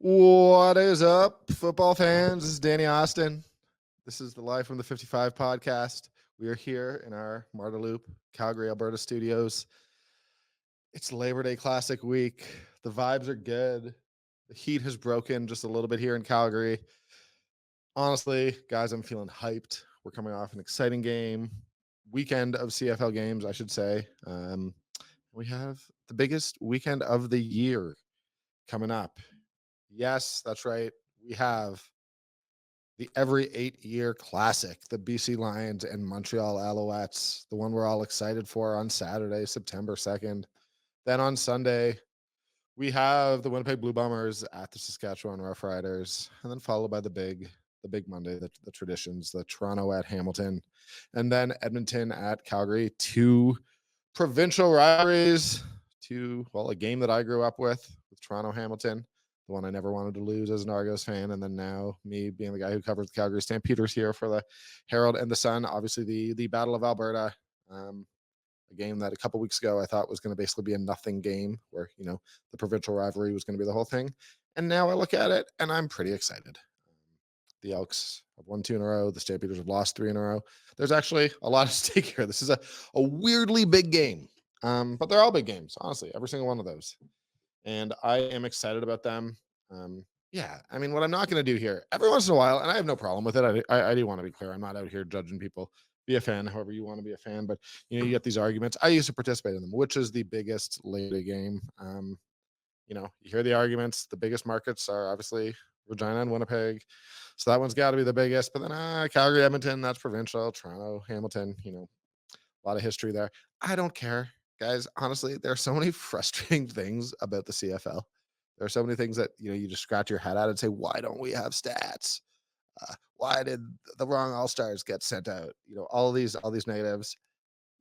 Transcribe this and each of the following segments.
What is up, football fans? This is Danny Austin. This is the Live from the 55 podcast. We are here in our Marteloup, Calgary, Alberta studios. It's Labor Day Classic week. The vibes are good. The heat has broken just a little bit here in Calgary. Honestly, guys, I'm feeling hyped. We're coming off an exciting weekend of CFL games, I should say. We have the biggest weekend of the year coming up. Yes, that's right. We have the every 8-year classic, the BC Lions and Montreal Alouettes, the one we're all excited for on Saturday, September 2nd. Then on Sunday, we have the Winnipeg Blue Bombers at the Saskatchewan Roughriders, and then followed by the big Monday, the traditions, the Toronto at Hamilton, and then Edmonton at Calgary. Two provincial rivalries, a game that I grew up with Toronto Hamilton, the one I never wanted to lose as an Argos fan, and then now me being the guy who covers the Calgary Stampeders here for the Herald and the Sun. Obviously, the Battle of Alberta, a game that a couple weeks ago I thought was going to basically be a nothing game, where the provincial rivalry was going to be the whole thing, and now I look at it and I'm pretty excited. The Elks have won 2 in a row. The Stampeders have lost 3 in a row. There's actually a lot at stake here. This is a weirdly big game, but they're all big games, honestly, every single one of those. And I am excited about them. Yeah, I mean, what I'm not going to do here, every once in a while, and I have no problem with it. I do want to be clear. I'm not out here judging people. Be a fan, however you want to be a fan. But you get these arguments. I used to participate in them. Which is the biggest Labor Day game? You hear the arguments. The biggest markets are obviously Regina and Winnipeg, so that one's got to be the biggest. But then Calgary, Edmonton, that's provincial. Toronto, Hamilton. A lot of history there. I don't care, guys. Honestly, there are so many frustrating things about the CFL. There are so many things that you just scratch your head at and say, why don't we have stats? Why did the wrong All Stars get sent out? All these negatives.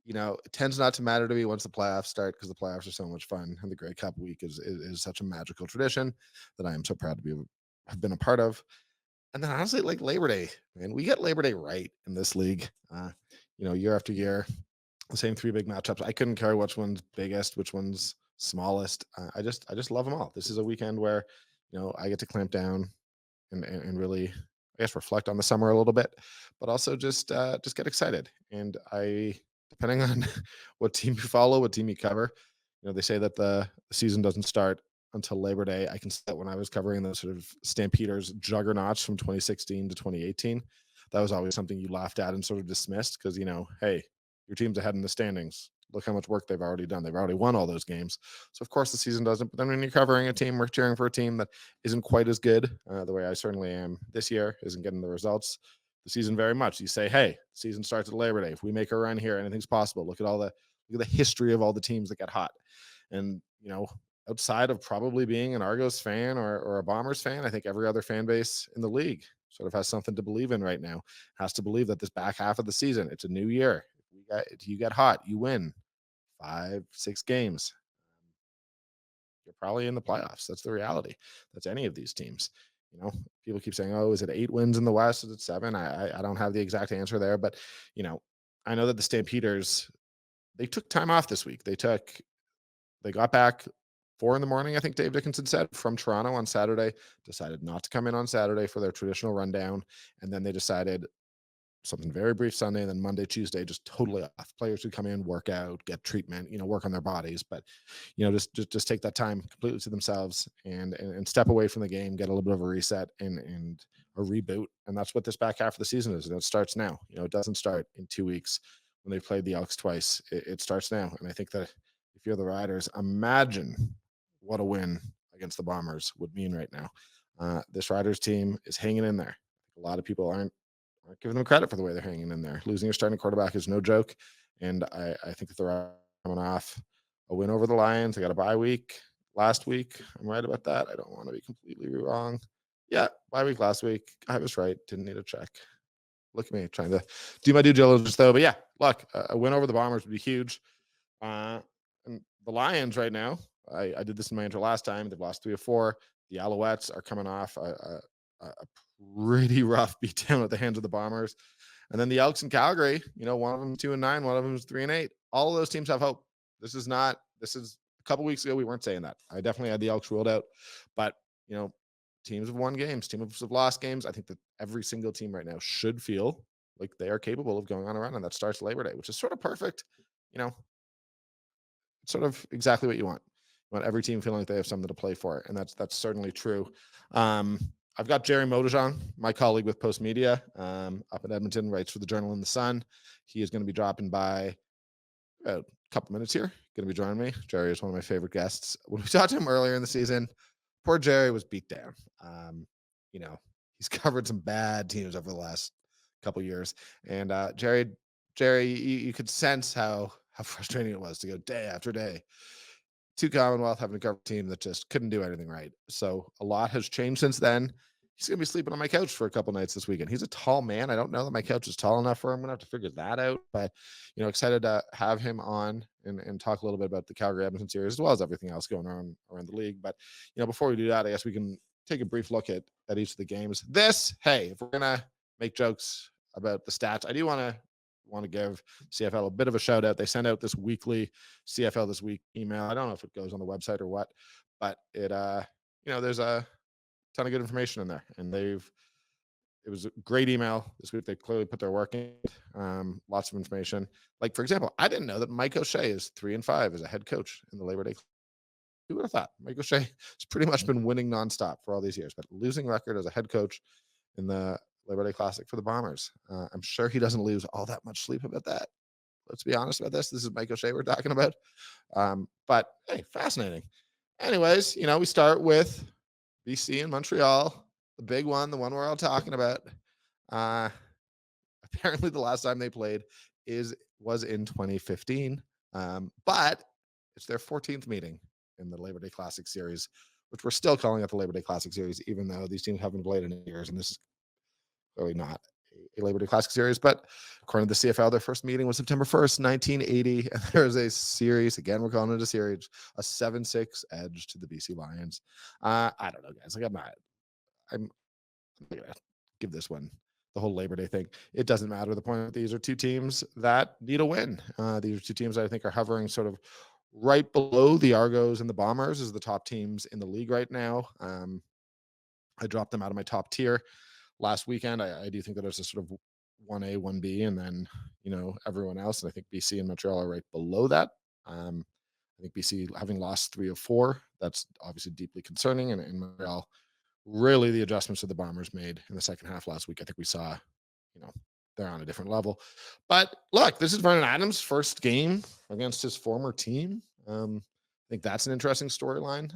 It tends not to matter to me once the playoffs start, because the playoffs are so much fun, and the Grey Cup week is such a magical tradition that I am so proud to have been a part of. And then honestly, like Labor Day, man, we get Labor Day right in this league. Year after year, the same 3 big matchups. I couldn't care which one's biggest, which one's smallest. I just love them all. This is a weekend where I get to clamp down and really, I guess, reflect on the summer a little bit, but also just get excited. And depending on what team you follow, what team you cover, they say that the season doesn't start until Labor Day. I can say that when I was covering the sort of Stampeders juggernauts from 2016 to 2018, that was always something you laughed at and sort of dismissed, because hey, your team's ahead in the standings. Look how much work they've already done. They've already won all those games. So of course the season doesn't. But then when you're covering a team, we're cheering for a team that isn't quite as good, the way I certainly am this year, isn't getting the results. The season very much. You say, hey, the season starts at Labor Day. If we make a run here, anything's possible. Look at the history of all the teams that get hot. And outside of probably being an Argos fan or a Bombers fan, I think every other fan base in the league sort of has something to believe in right now. Has to believe that this back half of the season, it's a new year. If you get hot, you win 5-6 games, you're probably in the playoffs. That's the reality. That's any of these teams. People keep saying, oh, is it 8 wins in the West? Is it 7? I don't have the exact answer there, but I know that the Stampeders, they took time off this week. They got back 4 in the morning, I think Dave Dickinson said, from Toronto on Saturday, decided not to come in on Saturday for their traditional rundown. And then they decided something very brief Sunday, and then Monday, Tuesday, just totally off. Players would come in, work out, get treatment, work on their bodies, but just take that time completely to themselves and step away from the game, get a little bit of a reset and a reboot. And that's what this back half of the season is. And it starts now. It doesn't start in 2 weeks when they played the Elks twice. It starts now. And I think that if you're the Riders, imagine what a win against the Bombers would mean right now. This Riders team is hanging in there. A lot of people aren't giving them credit for the way they're hanging in there. Losing your starting quarterback is no joke. And I think that they're coming off a win over the Lions. They got a bye week last week. I'm right about that. I don't want to be completely wrong. Yeah, bye week last week. I was right. Didn't need a check. Look at me trying to do my due diligence, though. But yeah, look, a win over the Bombers would be huge. And the Lions right now, I did this in my intro last time. They've lost 3 of 4. The Alouettes are coming off a pretty rough beatdown at the hands of the Bombers. And then the Elks in Calgary, one of them 2-9, one of them is 3-8. All of those teams have hope. This is a couple weeks ago, we weren't saying that. I definitely had the Elks ruled out, but teams have won games, teams have lost games. I think that every single team right now should feel like they are capable of going on a run, and that starts Labor Day, which is sort of perfect. You know, sort of exactly what you want. You want every team feeling like they have something to play for, and that's certainly true. Um, I've got Gerry Moddejonge, my colleague with Post Media, up in Edmonton, writes for the Journal and the Sun. He is going to be dropping by a couple minutes here. Going to be joining me. Gerry is one of my favorite guests. When we talked to him earlier in the season, poor Gerry was beat down. You know, he's covered some bad teams over the last couple years, and Gerry, you could sense how frustrating it was to go day after day to Commonwealth having a cover team that just couldn't do anything right. So a lot has changed since then. He's gonna be sleeping on my couch for a couple nights this weekend. He's a tall man. I don't know that my couch is tall enough for him. I'm gonna have to figure that out. But excited to have him on and talk a little bit about the Calgary Edmonton series as well as everything else going on around the league. But before we do that, I guess we can take a brief look at each of the games. If we're gonna make jokes about the stats, I do want to give CFL a bit of a shout out. They send out this weekly CFL This Week email. I don't know if it goes on the website or what, but it there's a ton of good information in there, and it was a great email this week. They clearly put their work in. Lots of information. Like, for example, I didn't know that Mike O'Shea is 3-5 as a head coach in the Labor Day. Who would have thought? Mike O'Shea has pretty much been winning nonstop for all these years, but losing record as a head coach in the Labor Day Classic for the Bombers. I'm sure he doesn't lose all that much sleep about that. Let's be honest about this. This is Mike O'Shea we're talking about. But hey, fascinating. Anyways, we start with BC and Montreal, the big one, the one we're all talking about. Apparently the last time they played was in 2015. But it's their 14th meeting in the Labor Day Classic Series, which we're still calling it the Labor Day Classic Series, even though these teams haven't played in years, and this is clearly not a Labor Day Classic Series. But according to the CFL, their first meeting was September 1st, 1980, and there's a series, again, we're calling it a series, a 7-6 edge to the BC Lions. I don't know, guys. Like, I'm gonna give this one the whole Labor Day thing. It doesn't matter. The point, these are two teams that need a win. These are two teams that I think are hovering sort of right below the Argos and the Bombers as the top teams in the league right now. I dropped them out of my top tier last weekend. I do think that there's a sort of 1A, 1B, and then everyone else. And I think BC and Montreal are right below that. I think BC having lost 3 of 4, that's obviously deeply concerning. And in Montreal, really the adjustments that the Bombers made in the second half last week, I think we saw, they're on a different level. But look, this is Vernon Adams' first game against his former team. I think that's an interesting storyline.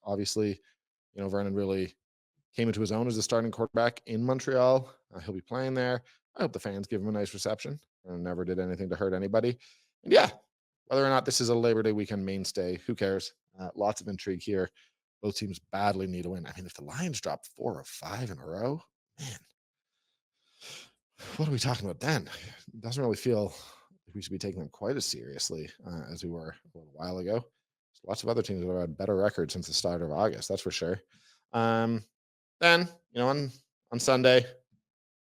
Obviously, Vernon really came into his own as a starting quarterback in Montreal. He'll be playing there. I hope the fans give him a nice reception and never did anything to hurt anybody. And yeah, whether or not this is a Labor Day weekend mainstay, who cares? Lots of intrigue here. Both teams badly need a win. I mean, if the Lions drop 4 of 5 in a row, man, what are we talking about then? It doesn't really feel like we should be taking them quite as seriously as we were a little while ago. There's lots of other teams that have had better records since the start of August, that's for sure. Then, on Sunday,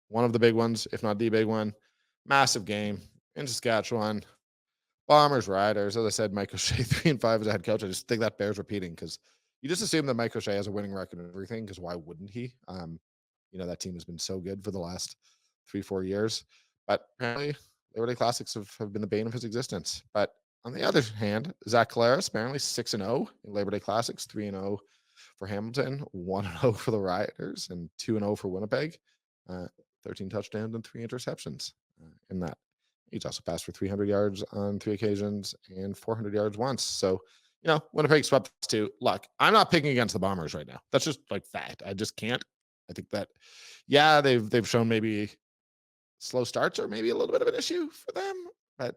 one of the big ones, if not the big one, massive game in Saskatchewan. Bombers, Riders. As I said, Mike O'Shea 3-5 as a head coach. I just think that bears repeating because you just assume that Mike O'Shea has a winning record and everything, because why wouldn't he? That team has been so good for the last 3-4 years. But apparently, Labor Day Classics have been the bane of his existence. But on the other hand, Zach Collaros, apparently 6-0 in Labor Day Classics, 3-0 for Hamilton, 1-0 for the Riders, and 2-0 for Winnipeg. 13 touchdowns and 3 interceptions in that. He's also passed for 300 yards on 3 occasions and 400 yards once. So, Winnipeg swept us too. Look, I'm not picking against the Bombers right now. That's just like fact. I just can't. I think that, yeah, they've shown maybe slow starts are maybe a little bit of an issue for them, but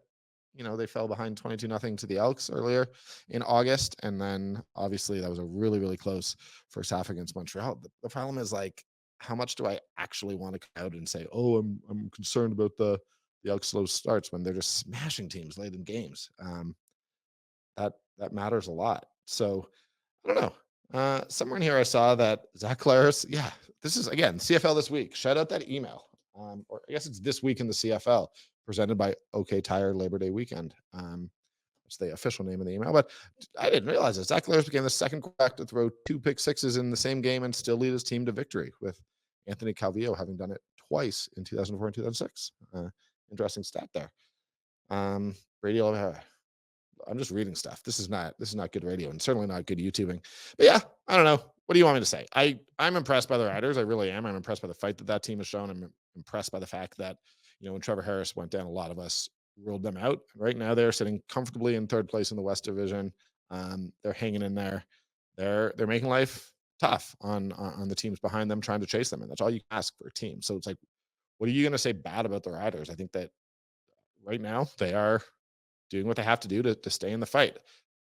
they fell behind 22-0 to the Elks earlier in August, and then obviously that was a really, really close first half against Montreal. The problem is, like, how much do I actually want to come out and say, oh, I'm concerned about the Elks slow starts when they're just smashing teams late in games? That matters a lot. So I don't know. Somewhere in here I saw that Zach Collaros, yeah, this is, again, CFL This Week. Shout out that email. Or I guess it's This Week in the CFL, presented by OK Tire Labor Day Weekend. That's the official name of the email. But I didn't realize this. Zach Collaros became the second quarterback to throw 2 pick sixes in the same game and still lead his team to victory, with Anthony Calvillo having done it twice in 2004 and 2006. Interesting stat there. Radio. I'm just reading stuff. This is not good radio and certainly not good YouTubing. But yeah, I don't know. What do you want me to say? I'm impressed by the Riders. I really am. I'm impressed by the fight that team has shown. I'm impressed by the fact that, when Trevor Harris went down, a lot of us ruled them out. Right now, they're sitting comfortably in third place in the West Division. They're hanging in there. They're making life tough on the teams behind them, trying to chase them, and that's all you can ask for a team. So it's like, what are you going to say bad about the Riders? I think that right now they are doing what they have to do to stay in the fight.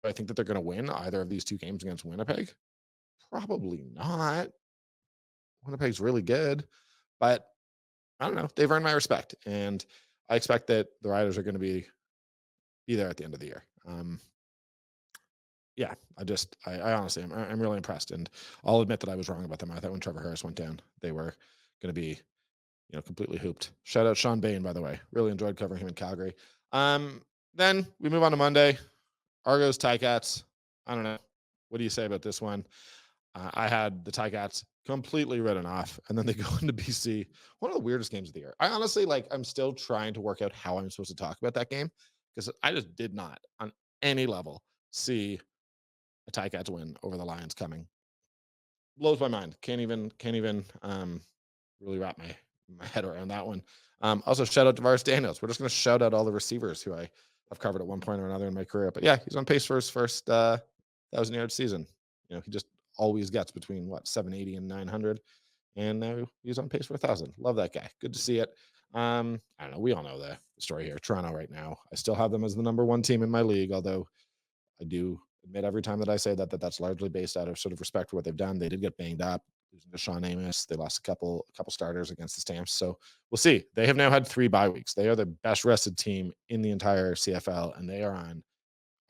I think that they're going to win either of these 2 games against Winnipeg. Probably not. Winnipeg's really good, but I don't know. They've earned my respect, and I expect that the Riders are going to be there at the end of the year. Yeah, I honestly, I'm really impressed, and I'll admit that I was wrong about them. I thought when Trevor Harris went down, they were going to be, completely hooped. Shout out Sean Bain, by the way. Really enjoyed covering him in Calgary. Then we move on to Monday. Argos Ticats. I don't know. What do you say about this one? I had the Ticats completely written off, and then they go into BC. One of the weirdest games of the year. I honestly, I'm still trying to work out how I'm supposed to talk about that game, because I just did not, on any level, see a Ticats win over the Lions coming. Blows my mind. Can't even really wrap my head around that one. Also, shout out to Tavares Daniels. We're just going to shout out all the receivers who I've covered at one point or another in my career. But yeah, he's on pace for his first 1,000-yard season. He just always gets between 780 and 900, and now he's on pace for 1,000. Love that guy. Good to see it. I don't know. We all know the story here. Toronto right now. I still have them as the number 1 team in my league, although I do admit every time that I say that's largely based out of sort of respect for what they've done. They did get banged up, losing to Sean Amos. They lost a couple starters against the Stamps. So we'll see. They have now had 3 bye weeks. They are the best rested team in the entire CFL, and they are on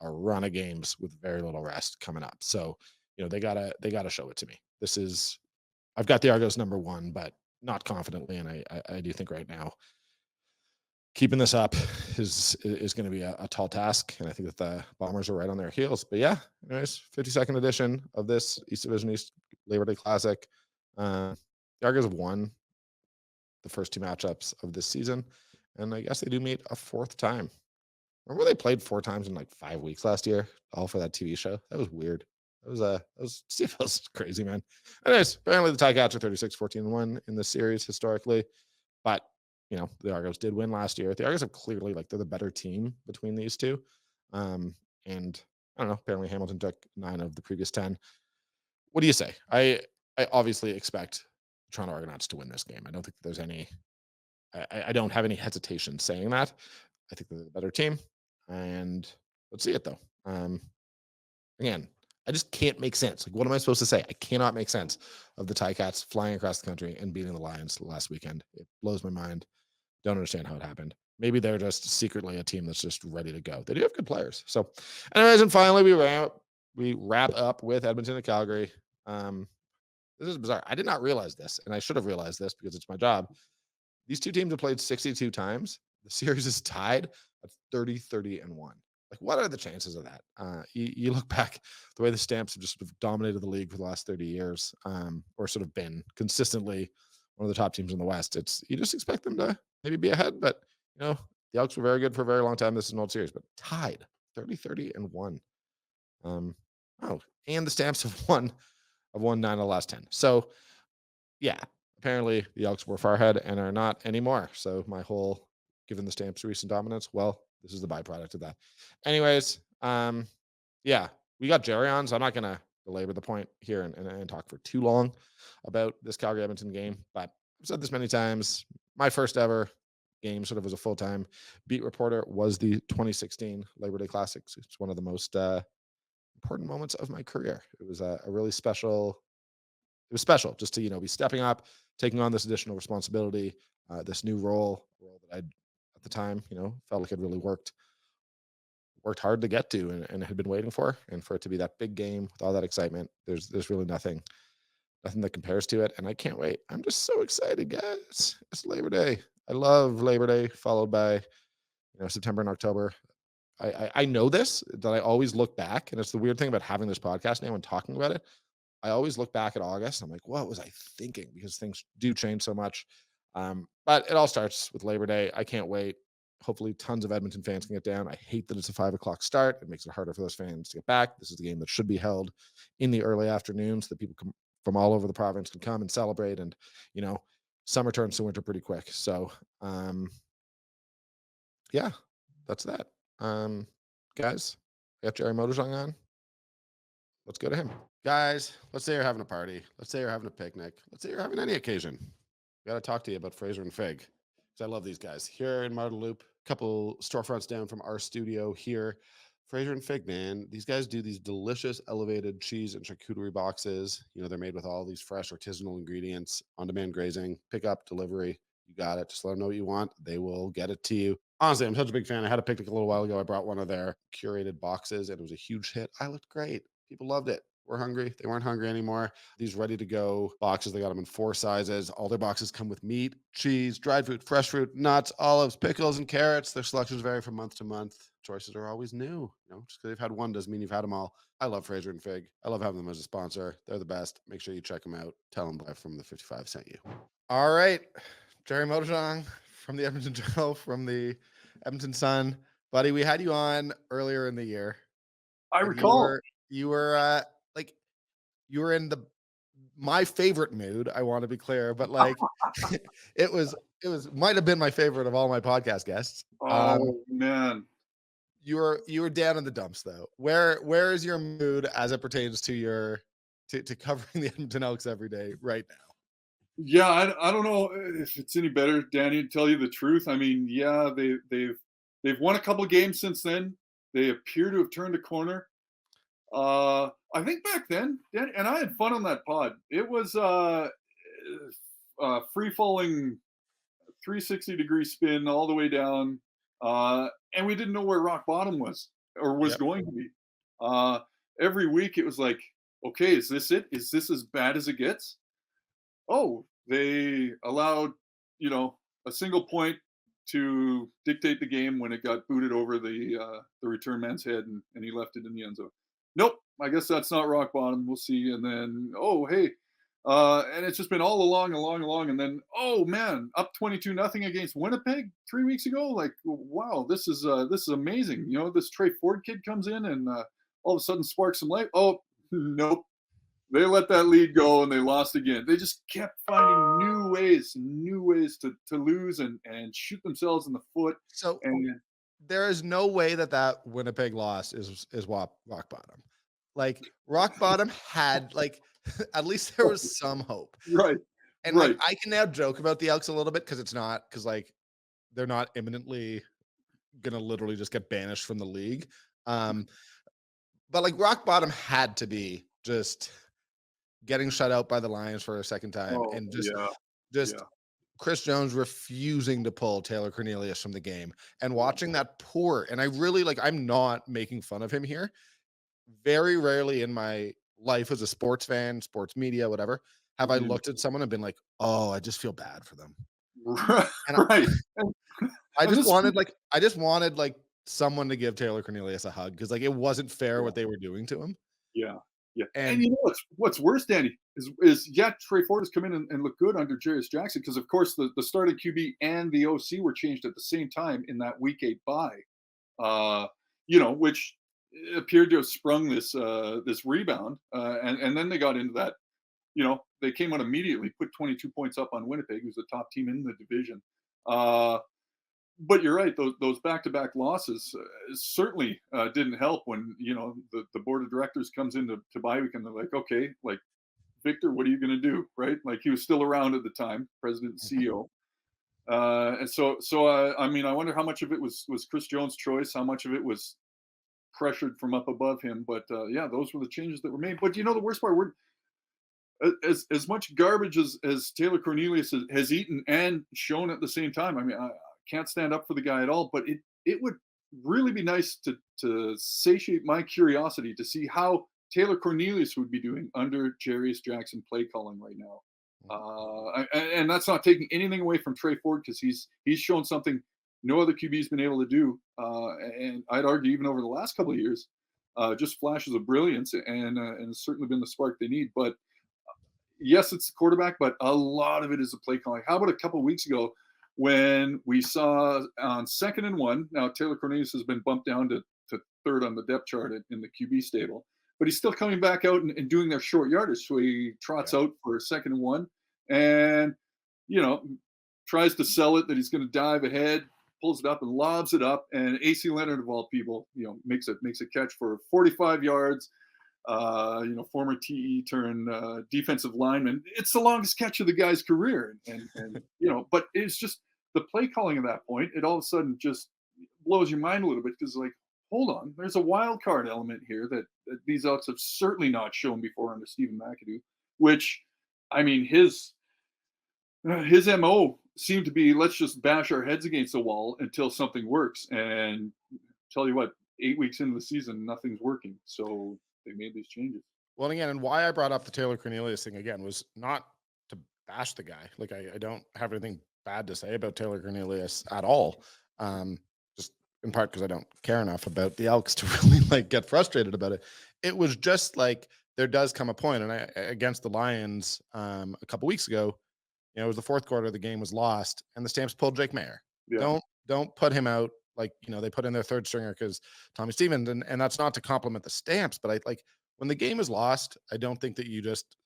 a run of games with very little rest coming up. So, they gotta show it to me. I've got the Argos number 1, but not confidently. And I do think right now keeping this up is going to be a tall task, and I think that the Bombers are right on their heels. But yeah, anyways, 52nd edition of this East Division East Labor Day Classic. The Argos have won the first 2 matchups of this season, and I guess they do meet a 4th time. Remember they played 4 times in 5 weeks last year, all for that TV show? That was weird. That was CFL's crazy, man. Anyways, apparently the Ticats are 36-14-1 in this series historically, but the Argos did win last year. The Argos have clearly, they're the better team between these 2. And I don't know, apparently Hamilton took 9 of the previous 10. What do you say? I obviously expect Toronto Argonauts to win this game. I don't think that there's any, I don't have any hesitation saying that. I think they're the better team, and let's see it though. Again, I just can't make sense. What am I supposed to say? I cannot make sense of the Ticats flying across the country and beating the Lions last weekend. It blows my mind. Don't understand how it happened. Maybe they're just secretly a team that's just ready to go. They do have good players. So, anyways, and finally we wrap up with Edmonton and Calgary. This is bizarre. I did not realize this, and I should have realized this because it's my job. These 2 teams have played 62 times. The series is tied at 30-30-1. What are the chances of that? You look back, the way the Stamps have just sort of dominated the league for the last 30 years, or sort of been consistently one of the top teams in the West. You just expect them to maybe be ahead, but the Elks were very good for a very long time. This is an old series, but tied 30-30-1. And the Stamps have won 9 of the last 10. So yeah, apparently the Elks were far ahead and are not anymore. So my whole, given the Stamps' recent dominance, well, this is the byproduct of that. Anyways, yeah, we got Gerry on, so I'm not going to belabor the point here and talk for too long about this Calgary Edmonton game. But I've said this many times. My first ever game sort of as a full-time beat reporter was the 2016 Labor Day Classics. It's one of the most important moments of my career. It was a really special. It was special just to be stepping up, taking on this additional responsibility, this new role that I'd at the time felt like I'd really worked hard to get to and had been waiting for, and for it to be that big game with all that excitement. There's really nothing that compares to it, and I can't wait. I'm just so excited, guys. It's Labor Day. I love Labor Day, followed by September and October. I know this, that I always look back, and it's the weird thing about having this podcast now and talking about it. I always look back at August. I'm like, what was I thinking? Because things do change so much. But it all starts with Labor Day. I can't wait. Hopefully, tons of Edmonton fans can get down. I hate that it's a 5 o'clock start. It makes it harder for those fans to get back. This is the game that should be held in the early afternoons, so that people from all over the province can come and celebrate. And you know, summer turns to winter pretty quick. So, yeah, that's that. Guys, I got Gerry Moddejonge on. Let's go to him. Guys, let's say you're having a party. Let's say you're having a picnic. Let's say you're having any occasion. Got to talk to you about Fraser and Fig, because I love these guys. Here in Marda Loop, a couple storefronts down from our studio here. Fraser and Fig, man, these guys do these delicious elevated cheese and charcuterie boxes. You know, they're made with all these fresh artisanal ingredients, on-demand grazing, pick up, delivery. You got it. Just let them know what you want. They will get it to you. Honestly, I'm such a big fan. I had a picnic a little while ago. I brought one of their curated boxes, and it was a huge hit. I looked great. People loved it. We're hungry. They weren't hungry anymore. These ready to go boxes, they got them in 4 sizes. All their boxes come with meat, cheese, dried fruit, fresh fruit, nuts, olives, pickles, and carrots. Their selections vary from month to month. Choices are always new. You know, just because they've had one doesn't mean you've had them all. I love Fraser and Fig. I love having them as a sponsor. They're the best. Make sure you check them out. Tell them Live from the 55 sent you. All right. Gerry Moddejonge from the Edmonton Journal, from the Edmonton Sun. Buddy, we had you on earlier in the year. I recall. You were like, you were in my favorite mood. I want to be clear, but like, it was might have been my favorite of all my podcast guests. Oh man, you were down in the dumps though. Where is your mood as it pertains to to covering the Edmonton Elks every day right now? yeah, I don't know if it's any better, Danny. To tell you the truth, I mean, yeah, they've won a couple of games since then. They appear to have turned a corner. I think back then, Danny, and I had fun on that pod. It was free falling 360-degree spin all the way down, and we didn't know where rock bottom was or was going to be. Every week it was like, okay, is this it? Is this as bad as it gets? Oh, they allowed, a single point to dictate the game when it got booted over the return man's head, and he left it in the end zone. Nope, I guess that's not rock bottom. We'll see. And then, oh, hey, and it's just been all along, and then, oh man, up 22-0 against Winnipeg 3 weeks ago. Like, wow, this is amazing. This Trey Ford kid comes in and all of a sudden sparks some life. Oh, nope. They let that lead go and they lost again. They just kept finding new ways to lose and shoot themselves in the foot. So and there is no way that Winnipeg loss is rock bottom. Like, rock bottom had, like, at least there was some hope. Right. And right. like, I can now joke about the Elks a little bit because like they're not imminently gonna literally just get banished from the league. But like, rock bottom had to be just getting shut out by the Lions for a second time, and just Chris Jones refusing to pull Taylor Cornelius from the game, and watching that poor, and I really, like, I'm not making fun of him here. Very rarely in my life as a sports fan, sports media, whatever, have I looked at someone and been like, oh, I just feel bad for them. And right. I just wanted like someone to give Taylor Cornelius a hug, because like, it wasn't fair what they were doing to him. Yeah. And you know what's worse, Danny, is Trey Ford has come in and looked good under Jarius Jackson, because of course the starting QB and the OC were changed at the same time in that week 8 bye, which appeared to have sprung this rebound, and then they got into that. They came out immediately, put 22 points up on Winnipeg, who's the top team in the division. But you're right; those back-to-back losses certainly didn't help. When the board of directors comes into bye week and they're like, okay, like, Victor, what are you going to do, right? Like, he was still around at the time, president and CEO. And so I mean, I wonder how much of it was Chris Jones' choice, how much of it was pressured from up above him. But yeah, those were the changes that were made. But the worst part, as much garbage as Taylor Cornelius has eaten and shown at the same time. I mean, I can't stand up for the guy at all, but it would really be nice to satiate my curiosity to see how Taylor Cornelius would be doing under Jarius Jackson play calling right now. And that's not taking anything away from Trey Ford, because he's shown something no other QB's been able to do. And I'd argue even over the last couple of years, just flashes of brilliance, and it's certainly been the spark they need. But yes, it's the quarterback, but a lot of it is the play calling. How about a couple of weeks ago when we saw on 2nd and 1? Now Taylor Cornelius has been bumped down to third on the depth chart in the QB stable, but he's still coming back out and doing their short yardage. So he trots out for 2nd and 1, and you know tries to sell it that he's going to dive ahead, pulls it up and lobs it up, and AC Leonard of all people, makes a catch for 45 yards. Former TE turned defensive lineman. It's the longest catch of the guy's career, and but it's just the play calling at that point. It all of a sudden just blows your mind a little bit because like, hold on, there's a wild card element here that these outs have certainly not shown before under Stephen McAdoo. Which, I mean, his MO seemed to be, let's just bash our heads against the wall until something works. And tell you what, 8 weeks into the season, nothing's working. So they made these changes. Well, again, and why I brought up the Taylor Cornelius thing again was not to bash the guy. Like I don't have anything bad to say about Taylor Cornelius at all. Just in part because I don't care enough about the Elks to really like get frustrated about it. It was just like there does come a point, and against the Lions a couple weeks ago, it was the fourth quarter. The game was lost, and the Stamps pulled Jake Mayer. Yeah. Don't put him out. Like they put in their third stringer because Tommy Stevens, and that's not to compliment the Stamps, but I like when the game is lost. I don't think that you just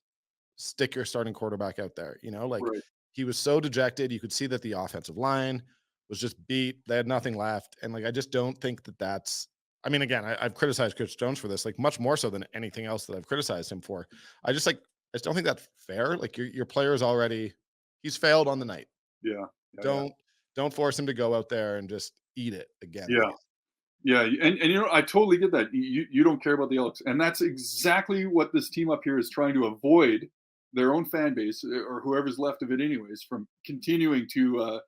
stick your starting quarterback out there. Right. He was so dejected. You could see that the offensive line was just beat. They had nothing left, and I just don't think that that's. I mean, again, I've criticized Coach Jones for this, like much more so than anything else that I've criticized him for. I just don't think that's fair. Like your player is already. He's failed on the night. Yeah. Don't force him to go out there and just eat it again. Yeah. Yeah, and I totally get that. You don't care about the Elks, and that's exactly what this team up here is trying to avoid their own fan base or whoever's left of it, anyways, from continuing to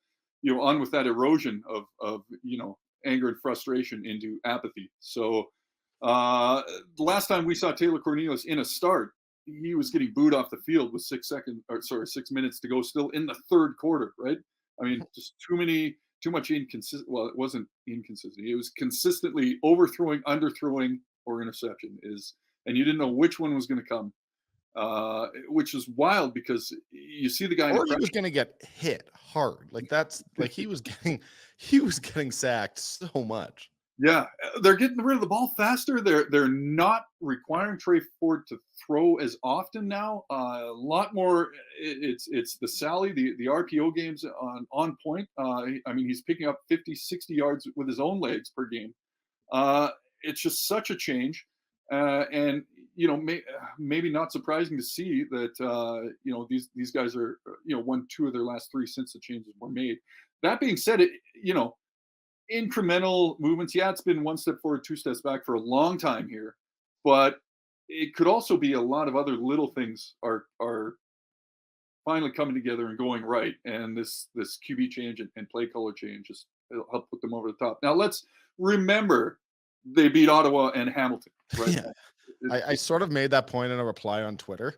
on with that erosion of anger and frustration into apathy. So the last time we saw Taylor Cornelius in a start, he was getting booed off the field with 6 minutes to go, still in the third quarter, right? I mean, just too much inconsistent. Well, it wasn't inconsistency. It was consistently overthrowing, underthrowing, or interception. And you didn't know which one was going to come, which is wild because you see the guy. Or he was going to get hit hard. Like that's like he was getting sacked so much. Yeah, they're getting rid of the ball faster. They're not requiring Trey Ford to throw as often now. A lot more. It's the Sally, the RPO games on point. I mean, he's picking up 50, 60 yards with his own legs per game. It's just such a change, and maybe not surprising to see that these guys are won 2 of their last 3 since the changes were made. That being said, incremental movements. Yeah, it's been 1 step forward, 2 steps back for a long time here, but it could also be a lot of other little things are finally coming together and going right. And this QB change and play color change just help put them over the top. Now let's remember they beat Ottawa and Hamilton. Right? Yeah. I sort of made that point in a reply on Twitter,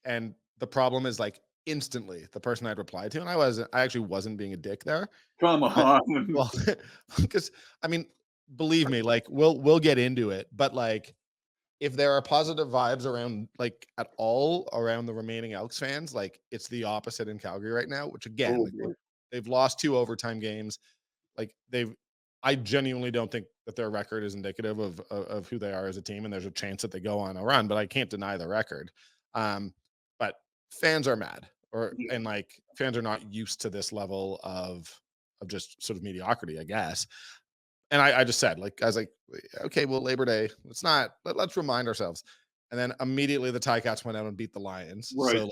and the problem is instantly the person I'd replied to, and I actually wasn't being a dick there. Come on. Well, because I mean, believe me, we'll get into it, but if there are positive vibes around at all around the remaining Elks fans, it's the opposite in Calgary right now, which again, they've lost 2 overtime games. I genuinely don't think that their record is indicative of who they are as a team, and there's a chance that they go on a run, but I can't deny the record. But fans are mad, and fans are not used to this level of just sort of mediocrity, I guess. And I just said, I was like, okay, well, Labor Day, let's remind ourselves. And then immediately the Ticats went out and beat the Lions. Right. So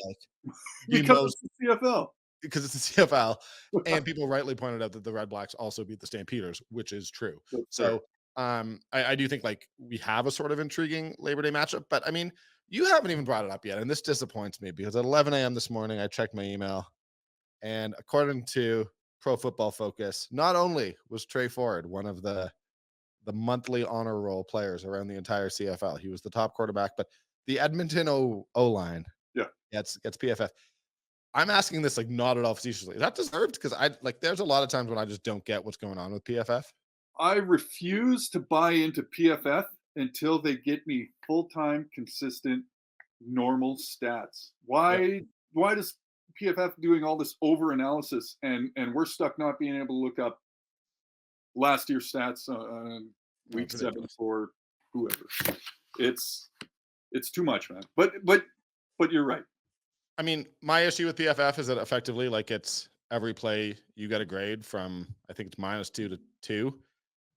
because it's the CFL. Because it's the CFL. And people rightly pointed out that the Red Blacks also beat the Stampeders, which is true. So I do think we have a sort of intriguing Labor Day matchup, but I mean, you haven't even brought it up yet. And this disappoints me because at 11 a.m. this morning, I checked my email, and according to Pro Football Focus, not only was Trey Ford one of the monthly honor roll players around the entire CFL, he was the top quarterback, but the Edmonton O line gets PFF. I'm asking this like not at all facetiously. Is that deserved? Because I like there's a lot of times when I just don't get what's going on with PFF. I refuse to buy into PFF until they get me full-time, consistent, normal stats. Yep. Why does PFF doing all this over analysis and we're stuck not being able to look up last year's stats No, week it's 7 ridiculous. for whoever? It's it's too much, man. But you're right. I mean, my issue with PFF is that effectively, like, it's every play you get a grade from, I think it's -2 to 2.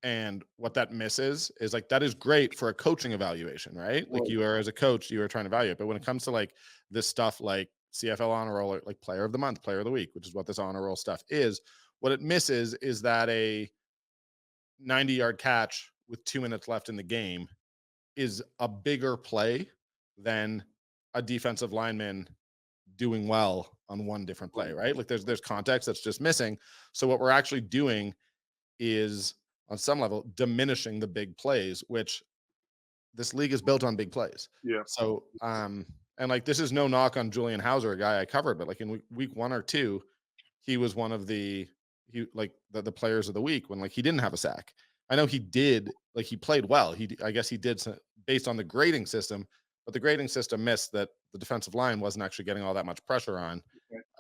And what that misses is like, that is great for a coaching evaluation, right? Like, Right. you are, as a coach, you are trying to evaluate. But when it comes to like this stuff, like CFL honor roll, or like player of the month, player of the week, which is what this honor roll stuff is, what it misses is that a 90-yard catch with 2 minutes left in the game is a bigger play than a defensive lineman doing well on one different play, Right. right? Like there's context that's just missing. So what we're actually doing is on some level diminishing the big plays, which this league is built on big plays. Yeah. So and like this is no knock on Julian Hauser, a guy I covered, but like in week 1 or 2, he was one of he like the players of the week when like he didn't have a sack. I know he did, like he played well. I guess he did based on the grading system, but the grading system missed that the defensive line wasn't actually getting all that much pressure Right.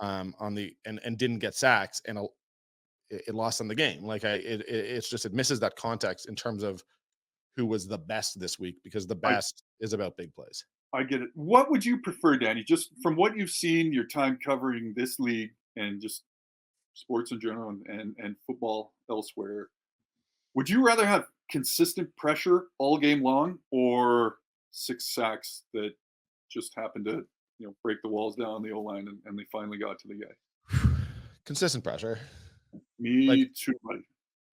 on the and didn't get sacks, and it lost them the game. Like it's just it misses that context in terms of who was the best this week, because the I best is about big plays. I get it. What would you prefer, Danny? Just from what you've seen, your time covering this league and just sports in general and football elsewhere, would you rather have consistent pressure all game long or 6 sacks that just happened to, break the walls down the O line and they finally got to the guy? Consistent pressure. Like, Me too, buddy.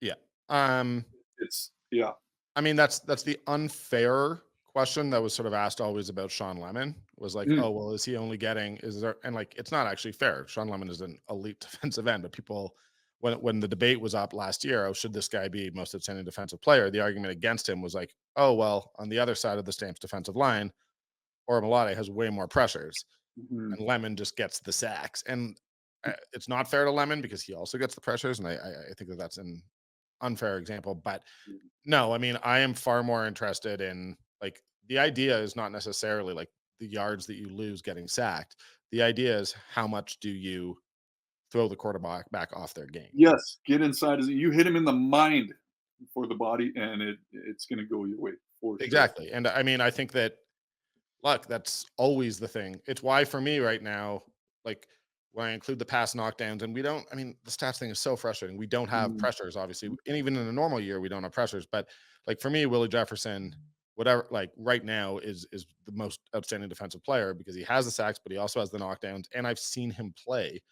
yeah. Um, It's yeah. I mean, that's the unfair question that was sort of asked always about Sean Lemon, was like, Mm, oh, well, is he only getting, is there, and like, it's not actually fair. Sean Lemon is an elite defensive end, but people, when the debate was up last year, oh, should this guy be most outstanding defensive player? The argument against him was like, oh, well, on the other side of the Stamps defensive line, Oramolade has way more pressures, mhm. and Lemon just gets the sacks. And it's not fair to Lemon because he also gets the pressures, and I think that that's an unfair example. But no, I mean, I am far more interested in like the idea is not necessarily like the yards that you lose getting sacked. The idea is how much do you throw the quarterback back off their game? Yes, get inside. You hit him in the mind for the body, and it's going to go your way for sure. Exactly. And I mean, I think that look, that's always the thing. It's why for me right now, like when I include the pass knockdowns, and we don't, I mean, the stats thing is so frustrating. We don't have Mm, pressures, obviously. And even in a normal year, we don't have pressures. But like for me, Willie Jefferson, whatever, like right now is the most outstanding defensive player because he has the sacks, but he also has the knockdowns. And I've seen him play,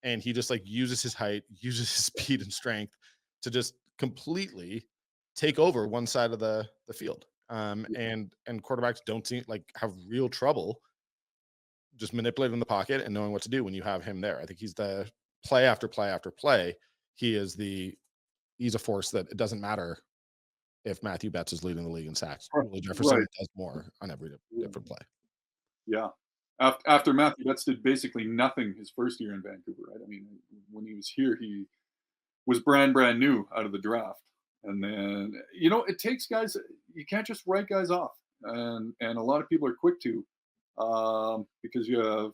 and he just like uses his height, uses his speed and strength to just completely take over one side of the field. And quarterbacks don't seem like have real trouble just manipulating the pocket and knowing what to do when you have him there. I think he's the play after play after play. He is he's a force that it doesn't matter if Matthew Betts is leading the league in sacks. Willie right. Jefferson does more on every different play. Yeah. After Matthew Betts did basically nothing his first year in Vancouver, right? I mean, when he was here, he was brand new out of the draft. And then, it takes guys, you can't just write guys off. And a lot of people are quick to, because you have,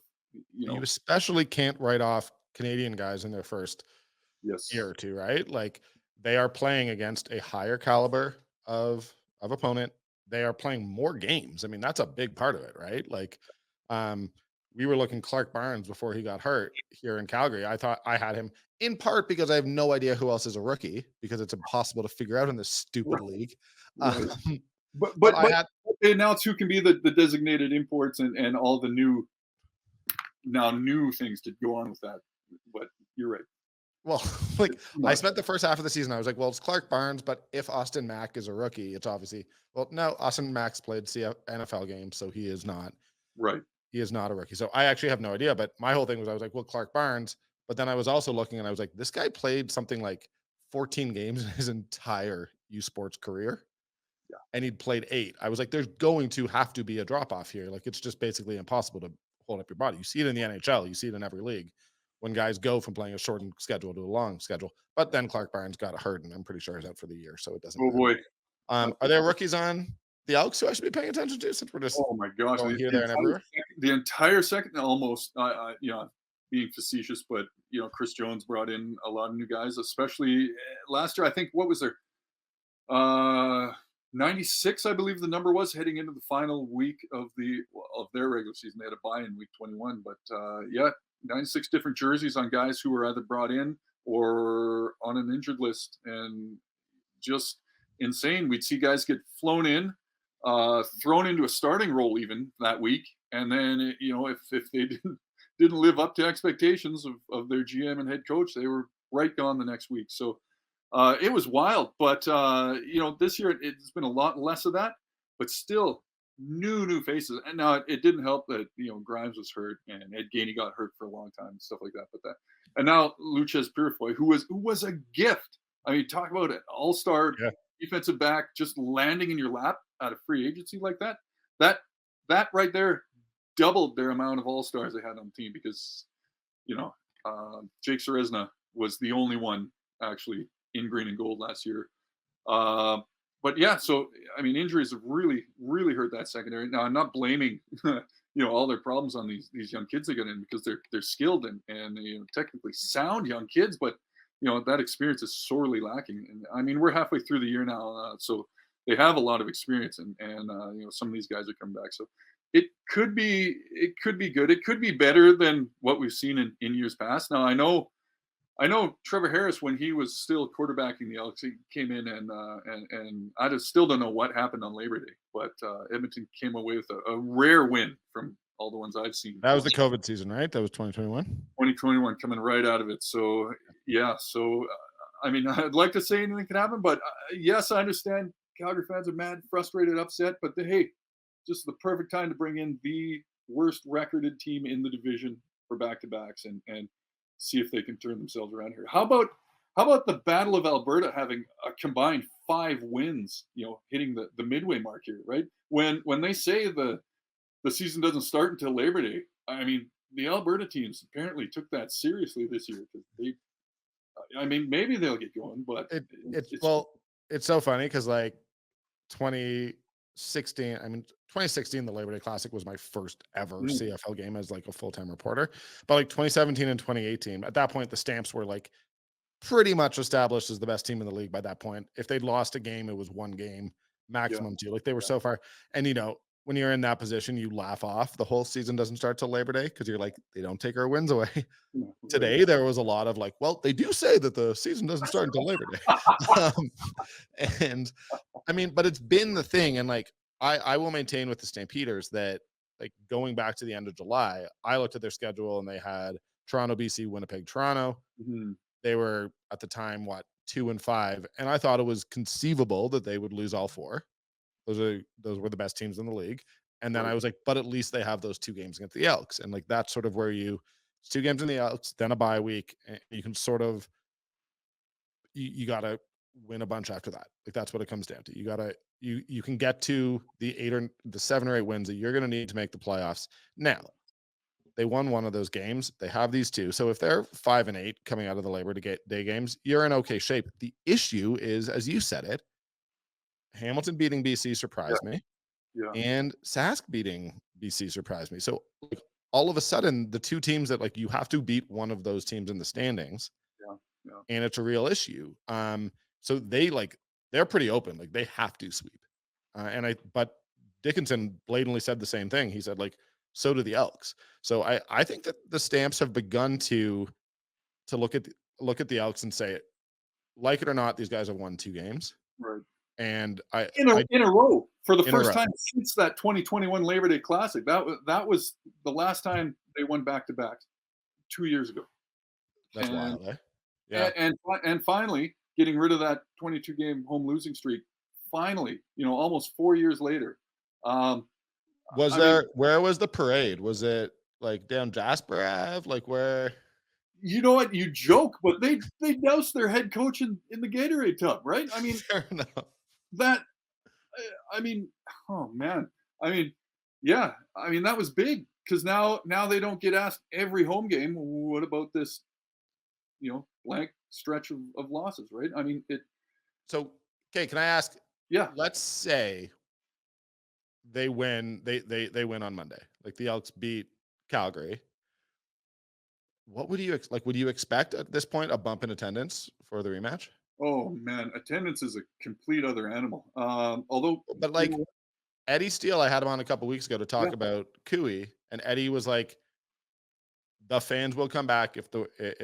You especially can't write off Canadian guys in their first year yes. or two, right? Like they are playing against a higher caliber of opponent. They are playing more games. I mean, that's a big part of it, right? Like um we were looking Clark Barnes before he got hurt here in Calgary. I thought I had him in part because I have no idea who else is a rookie because it's impossible to figure out in this stupid Right. league. Um, Right. But but but I but had they now too can be the designated imports and all the new things to go on with that. But you're right. well, like It's too I much. spent the first half of the season, I was like, well, it's Clark Barnes, but if Austin Mack is a rookie, it's obviously well, no, Austin Mack's played NFL games, so Right. he is not a rookie. So I actually have no idea. But my whole thing was I was like, well, Clark Barnes. But then I was also looking and I was like, this guy played something like 14 games in his entire U Sports career. Yeah. And he'd played 8. I was like, there's going to have to be a drop off here. Like it's just basically impossible to hold up your body. You see it in the NHL. You see it in every league when guys go from playing a shortened schedule to a long schedule. But then Clark Barnes got hurt, and I'm pretty sure he's out for the year, so it doesn't Oh matter. boy. Are there rookies on the Elks who I should be paying attention to, since we're just Oh my gosh. going here, there, and everywhere? The entire second, almost, being facetious, but, Chris Jones brought in a lot of new guys, especially last year. I think, what was there? 96, I believe the number was, heading into the final week of their regular season. They had a bye in week 21, but 96 different jerseys on guys who were either brought in or on an injured list, and just insane. We'd see guys get flown in, thrown into a starting role even that week, and then if they didn't live up to expectations of their GM and head coach, they were right gone the next week. So it was wild, but this year it's been a lot less of that, but still new faces. And now it didn't help that Grimes was hurt and Ed Gainey got hurt for a long time and stuff like that. And now Lucas Purifoy, who was a gift. I mean, talk about an all-star defensive back just landing in your lap out of free agency like that. That right there doubled their amount of all-stars they had on the team, because Jake Serezna was the only one actually in green and gold last year. But yeah, so I mean, injuries have really hurt that secondary. Now, I'm not blaming all their problems on these young kids they got in, because they're skilled and technically sound young kids, but that experience is sorely lacking. And I mean, we're halfway through the year now, so they have a lot of experience, and some of these guys are coming back. So it could be good. It could be better than what we've seen in years past. Now, I know Trevor Harris, when he was still quarterbacking the Elks, he came in and I still don't know what happened on Labor Day, but Edmonton came away with a rare win from all the ones I've seen. That was the COVID season, right? That was 2021. 2021, coming right out of it. So yeah, I mean, I'd like to say anything can happen, but yes, I understand Calgary fans are mad, frustrated, upset, but hey, just the perfect time to bring in the worst recorded team in the division for back-to-backs and see if they can turn themselves around here. How about the Battle of Alberta having a combined 5 wins, hitting the midway mark here, right? When they say the season doesn't start until Labor Day, I mean, the Alberta teams apparently took that seriously this year, because maybe they'll get going, but it's so funny, because like 2016, the Labor Day Classic was my first ever CFL game as like a full-time reporter. But like 2017 and 2018, at that point, the Stamps were like pretty much established as the best team in the league by that point. If they'd lost a game, it was one game, maximum 2. Like, they were so far. And when you're in that position, you laugh off. The whole season doesn't start till Labor Day, because you're like, they don't take our wins away. Today, there was a lot of like, well, they do say that the season doesn't start until Labor Day. And I mean, but it's been the thing. And like, I will maintain with the Stampeders that, like, going back to the end of July, I looked at their schedule and they had Toronto, BC, Winnipeg, Toronto. Mm-hmm. They were at the time 2-5, and I thought it was conceivable that they would lose all 4. Those were the best teams in the league. And then I was like, but at least they have those 2 games against the Elks, and like that's sort of where it's 2 games in the Elks, then a bye week, and you can sort of you gotta win a bunch after that. Like, that's what it comes down to. You can get to the 7 or 8 wins that you're going to need to make the playoffs. Now, they won one of those games. They have these 2. So if they're 5-8 coming out of the Labor Day games, you're in okay shape. The issue is, as you said it, Hamilton beating BC surprised me. Yeah. And Sask beating BC surprised me. So like, all of a sudden, the 2 teams that like you have to beat one of those teams in the standings. Yeah. And it's a real issue. So they're pretty open. Like, they have to sweep. But Dickinson blatantly said the same thing. He said, like, so do the Elks. So I think that the Stamps have begun to look at the Elks and say, like it or not, these guys have won 2 games. Right. And in a row for the first time since that 2021 Labor Day Classic. That was the last time they won back-to-back 2 years ago. That's wild, eh? Yeah. And finally getting rid of that 22-game home losing streak. Finally, almost 4 years later. Where was the parade? Was it like down Jasper Ave? Like, where? You know what? You joke, but they doused their head coach in the Gatorade tub, right? I mean, fair enough. Oh man. I mean, yeah. I mean, that was big, because now they don't get asked every home game. What about this, blank stretch of losses, right? I mean, So, okay, can I ask? yeah. Let's say they win. They win on Monday. Like the Elks beat Calgary. What would you like? Would you expect at this point a bump in attendance for the rematch? Oh man, attendance is a complete other animal. Although, But you like know, Eddie Steele, I had him on a couple weeks ago to yeah, talk about Cooey, and Eddie was like, "The fans will come back if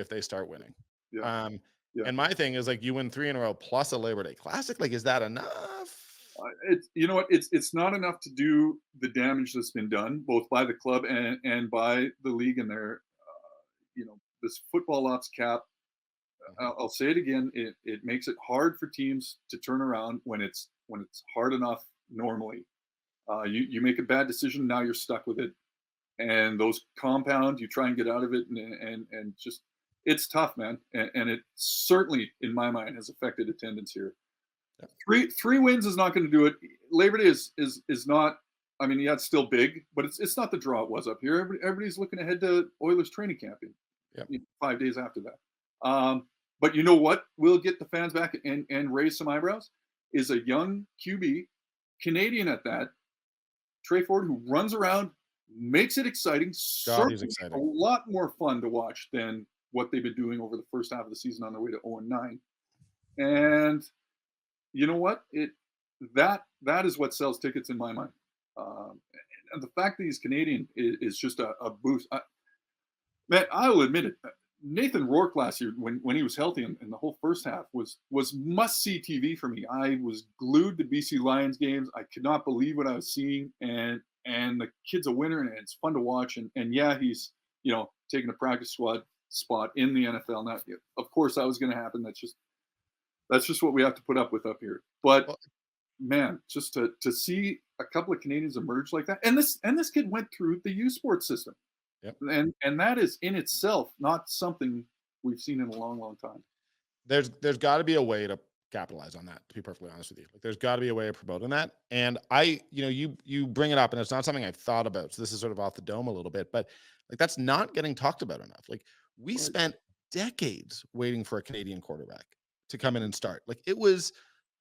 they start winning." yeah, Um, yeah. and my thing is like, you win 3 in a row plus a Labor Day Classic. Like, is that enough? It's you know what? It's not enough to do the damage that's been done both by the club and by the league and their, this football ops cap. Mhm. I'll say it again. It makes it hard for teams to turn around when it's hard enough normally. You make a bad decision, now you're stuck with it, and those compound. You try and get out of it, and just it's tough, man. And it certainly, in my mind, has affected attendance here. Yeah. Three wins is not going to do it. Labor Day is not. I mean, yeah, it's still big, but it's not the draw it was up here. Everybody's looking ahead to Oilers training camp Yep. 5 days after that. But you know what? We'll get the fans back and raise some eyebrows. Is a young QB, Canadian at that, Trey Ford, who runs around, makes it exciting. God, he's Certainly a exciting. lot more fun to watch than what they've been doing over the first half of the season on their way to 0-9. And you know what? That is what sells tickets in my mind. Um, and the fact that he's Canadian is just a boost. Man, I will admit it. Nathan Rourke last year, when he was healthy in the whole first half, was must see TV for me. I was glued to BC Lions games. I could not believe what I was seeing, and the kid's a winner, and it's fun to watch. And yeah, he's taking a practice squad spot in the NFL. Now, of course, that was going to happen. That's just what we have to put up with up here. But Well, man, just to see a couple of Canadians emerge like that, and this kid went through the U Sports system, yep. and that is in itself not something we've seen in a long, long time. There's got to be a way to capitalize on that. To be perfectly honest with you, like there's got to be a way of promoting that. And you bring it up, and it's not something I've thought about. So this is sort of off the dome a little bit, but like that's not getting talked about enough. Like we Right, spent decades waiting for a Canadian quarterback to come in and start. Like it was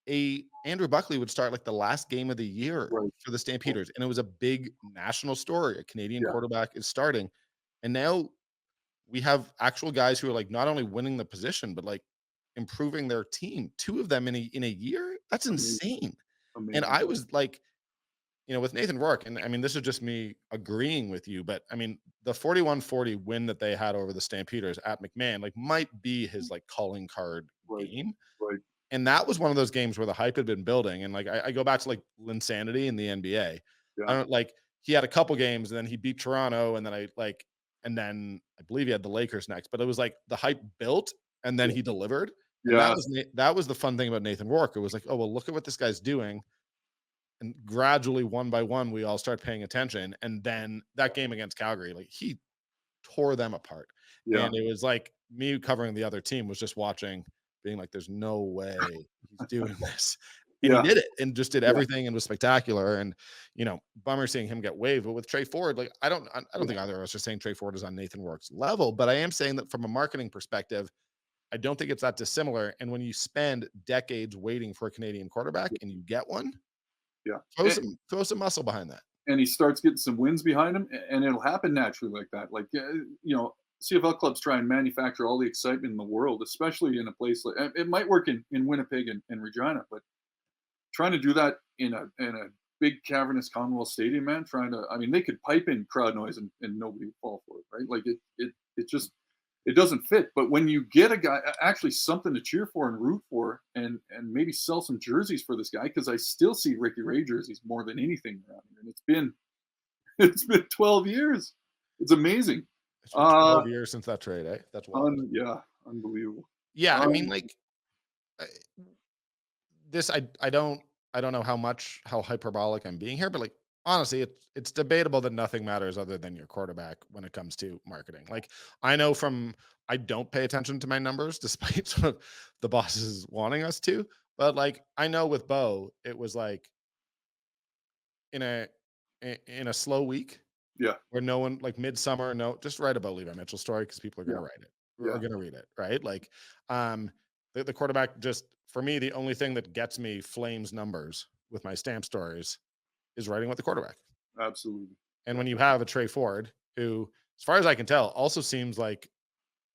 a Andrew Buckley would start like the last game of the year right, for the right. Stampeders, and it was a big national story. A Canadian Yeah, quarterback is starting, and now we have actual guys who are like not only winning the position, but like improving their team. Two of them in a year. That's amazing, insane. And amazing. I was like, with Nathan Rourke, and I mean, this is just me agreeing with you, but I mean, the 41-40 win that they had over the Stampeders at McMahon, like, might be his like calling card Right, game. right. And that was one of those games where the hype had been building. And like I go back to like Linsanity in the NBA. I Yeah, don't like he had a couple games and then he beat Toronto and then I believe he had the Lakers next, but it was like the hype built and then yeah, he delivered. And yeah, that was the fun thing about Nathan Rourke. It was like, oh well, look at what this guy's doing. And gradually, one by one, we all start paying attention. And then that game against Calgary, like he tore them apart. yeah, And it was like me covering the other team was just watching, being like, there's no way he's doing this. And he yeah, did it and just did yeah, everything and was spectacular. And, bummer seeing him get waived. But with Trey Ford, like, I don't yeah, think either of us are saying Trey Ford is on Nathan Rourke's level, but I am saying that from a marketing perspective, I don't think it's that dissimilar. And when you spend decades waiting for a Canadian quarterback and you get one, yeah. throw some muscle behind that. And he starts getting some wins behind him, and it'll happen naturally like that. Like, CFL clubs try and manufacture all the excitement in the world, especially in a place like it might work in Winnipeg and Regina, but trying to do that in a big cavernous Commonwealth Stadium, man. I mean, they could pipe in crowd noise and nobody would fall for it, right? Like it just it doesn't fit. But when you get a guy actually something to cheer for and root for, and maybe sell some jerseys for this guy, because I still see Ricky Ray jerseys more than anything around here, and it's been 12 years. It's amazing. It's been Uh, 12 years since that trade, eh? That's wild. yeah, unbelievable. Yeah, I mean, Um, like, I this I don't know how hyperbolic I'm being here, but, like, honestly, it's debatable that nothing matters other than your quarterback when it comes to marketing. Like, I know I don't pay attention to my numbers despite sort of the bosses wanting us to, but, like, I know with Bo, it was, like, in a in a slow week, Yeah. where no one like midsummer, no, just write about Levi Mitchell's story because people are going to write it or Yeah. going to read it, right? Like, the quarterback just for me, the only thing that gets me Flames numbers with my stamp stories is writing with the quarterback. Absolutely. And Yeah. when you have a Trey Ford, who, as far as I can tell, also seems like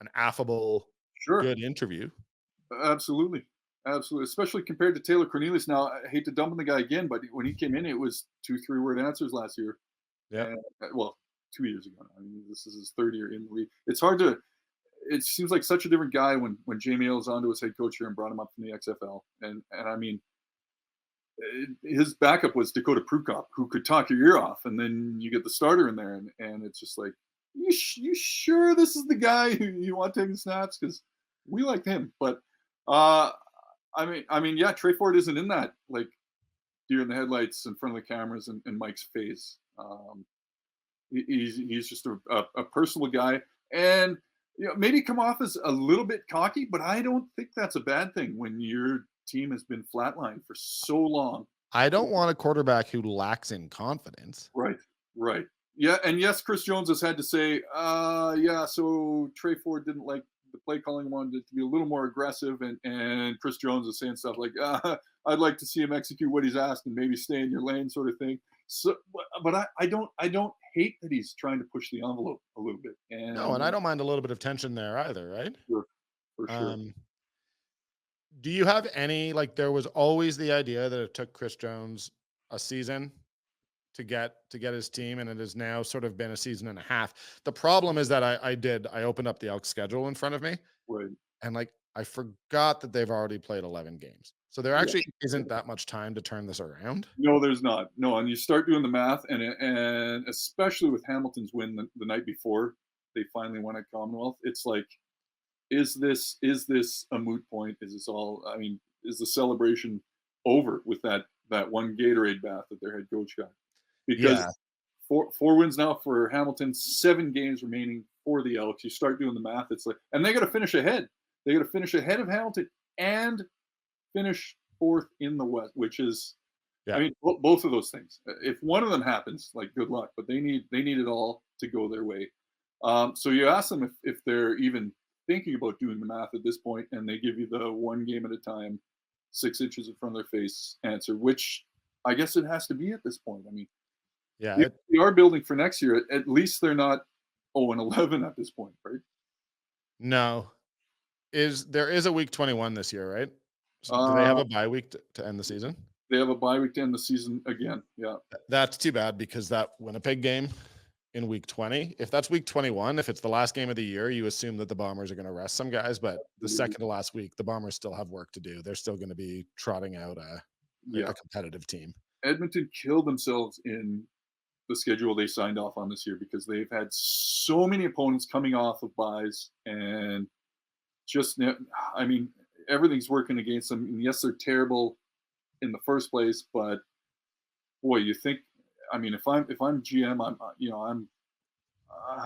an affable, Sure. good interview. Absolutely. Absolutely. Especially compared to Taylor Cornelius. Now, I hate to dump on the guy again, but when he came in, it was 2 3-word answers last year. Yeah. And well, 2 years ago. I mean, this is his third year in the league. It's hard to. It seems like such a different guy when Jamie Elizondo was head coach here and brought him up from the XFL. And I mean, his backup was Dakota Prukop, who could talk your ear off, and then you get the starter in there, and it's just like, you sure this is the guy who you want taking snaps? Because we liked him, but uh, yeah, Trey Ford isn't in that like deer in the headlights in front of the cameras and Mike's face. He's just a personal guy, and maybe come off as a little bit cocky, but I don't think that's a bad thing when your team has been flatlined for so long. I don't want a quarterback who lacks in confidence. Right, right. Yeah, and yes, Chris Jones has had to say, yeah, so Trey Ford didn't like the play calling, wanted it to be a little more aggressive, and Chris Jones is saying stuff like, I'd like to see him execute what he's asked and maybe stay in your lane, sort of thing. So, but I don't hate that he's trying to push the envelope a little bit. No, and I And don't mind a little bit of tension there either, right? for sure. Um, do you have any like there was always the idea that it took Chris Jones a season to get his team, and it has now sort of been a season and a half. The problem is that I opened up the Elks schedule in front of me, Right. and like I forgot that they've already played 11 games. So there Yeah. actually isn't that much time to turn this around. No, there's not. No, and you start doing the math, and especially with Hamilton's win the night before they finally won at Commonwealth, it's like, is this a moot point? Is this all? I mean, is the celebration over with that one Gatorade bath that their head coach got? Because Yeah. four wins now for Hamilton, 7 games remaining for the Elks. You start doing the math, it's like, and they got to finish ahead. They got to finish ahead of Hamilton and finish fourth in the West, which is, Yeah. I mean, both of those things. If one of them happens, like, good luck. But they need it all to go their way. So you ask them if they're even thinking about doing the math at this point, and they give you the 1 game at a time, 6 inches in front of their face answer, which I guess it has to be at this point. I mean, Yeah. if they are building for next year, at least they're not 0-11 at this point, right? No. There is a week 21 this year, right? So do they have Uh, a bye week to end the season? they have a bye week to end the season again. Yeah. That's too bad because that Winnipeg game in week 20, if that's week 21, if it's the last game of the year, you assume that the Bombers are going to rest some guys, but the second to last week, the Bombers still have work to do. They're still going to be trotting out Yeah. a competitive team. Edmonton killed themselves in the schedule they signed off on this year because they've had so many opponents coming off of buys, and just, I mean, everything's working against them. And yes, they're terrible in the first place, but boy, you think, I mean, if I'm GM,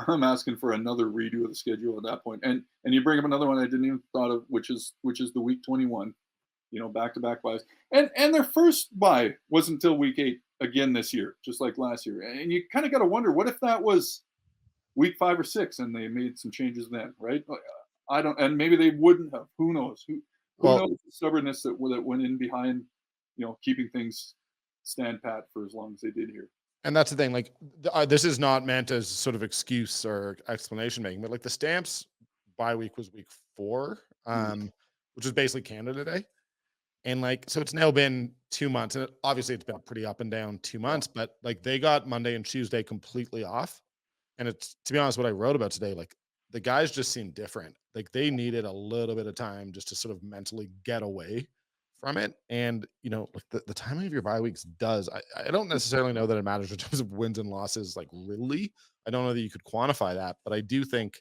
I'm asking for another redo of the schedule at that point. And you bring up another one I didn't even thought of, which is the week 21, back to back buys. And their first buy wasn't until week 8 again this year, just like last year. And you kind of got to wonder, what if that was week 5 or 6 and they made some changes then, right? I don't, and maybe they wouldn't have. Who knows? Who knows the stubbornness that went in behind, keeping things stand pat for as long as they did here. And that's the thing. Like, this is not meant as sort of excuse or explanation making, but like the Stamps bye week was week 4, which was basically Canada Day. And like, so it's now been 2 months, and obviously it's been pretty up and down 2 months, but like they got Monday and Tuesday completely off. And it's, to be honest, what I wrote about today, like the guys just seem different. Like they needed a little bit of time just to sort of mentally get away from it. And, like the timing of your bye weeks does, I don't necessarily know that it matters in terms of wins and losses. Like really, I don't know that you could quantify that, but I do think,